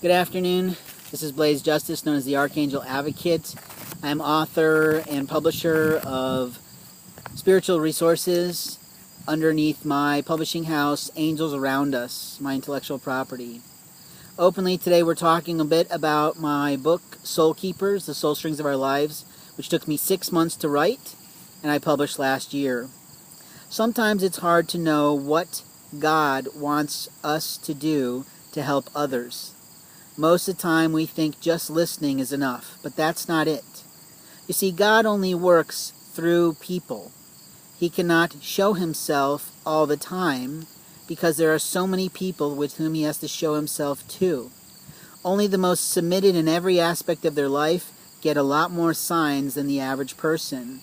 Good afternoon. This is Blaze Justice, known as the Archangel Advocate. I'm author and publisher of spiritual resources underneath my publishing house, Angels Around Us, my intellectual property. Openly today we're talking a bit about my book, Soul Keepers, The Soul Strings of Our Lives, which took me 6 months to write, and I published last year. Sometimes it's hard to know what God wants us to do to help others. Most of the time we think just listening is enough, but that's not it. You see, God only works through people. He cannot show himself all the time because there are so many people with whom he has to show himself to. Only the most submitted in every aspect of their life get a lot more signs than the average person.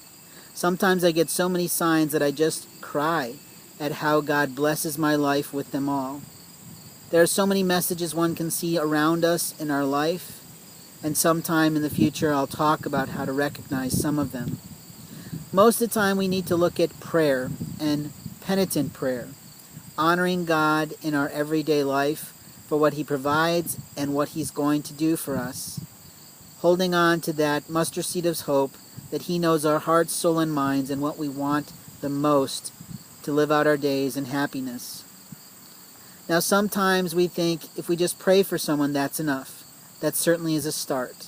Sometimes I get so many signs that I just cry at how God blesses my life with them all. There are so many messages one can see around us in our life, and sometime in the future I'll talk about how to recognize some of them. Most of the time we need to look at prayer and penitent prayer, honoring God in our everyday life for what he provides and what he's going to do for us, holding on to that mustard seed of hope that he knows our hearts, soul, and minds and what we want the most to live out our days in happiness. Now sometimes we think if we just pray for someone, that's enough. That certainly is a start.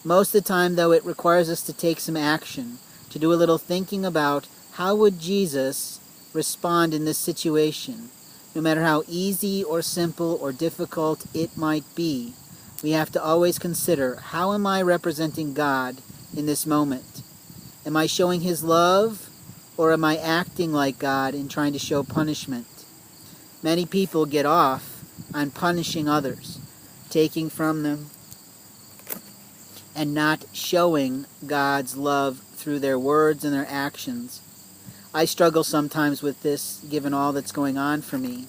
Most of the time, though, it requires us to take some action, to do a little thinking about how would Jesus respond in this situation. No matter how easy or simple or difficult it might be, we have to always consider, how am I representing God in this moment? Am I showing his love, or am I acting like God in trying to show punishment? Many people get off on punishing others, taking from them, and not showing God's love through their words and their actions. I struggle sometimes with this, given all that's going on for me.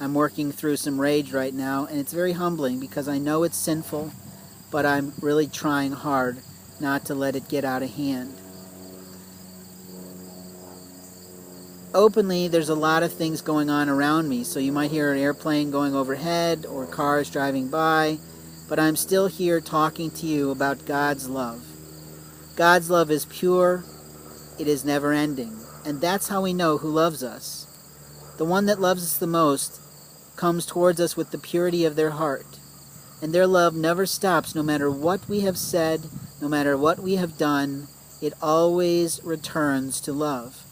I'm working through some rage right now, and it's very humbling because I know it's sinful, but I'm really trying hard not to let it get out of hand. Openly, there's a lot of things going on around me, so you might hear an airplane going overhead or cars driving by, but I'm still here talking to you about God's love. God's love is pure, it is never-ending, and that's how we know who loves us. The one that loves us the most comes towards us with the purity of their heart, and their love never stops. No matter what we have said, no matter what we have done, it always returns to love.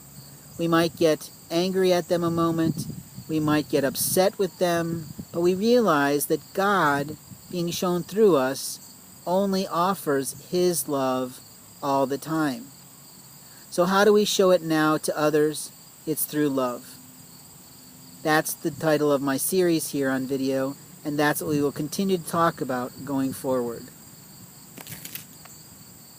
We might get angry at them a moment, we might get upset with them, but we realize that God, being shown through us, only offers his love all the time. So how do we show it now to others? It's through love. That's the title of my series here on video, and that's what we will continue to talk about going forward.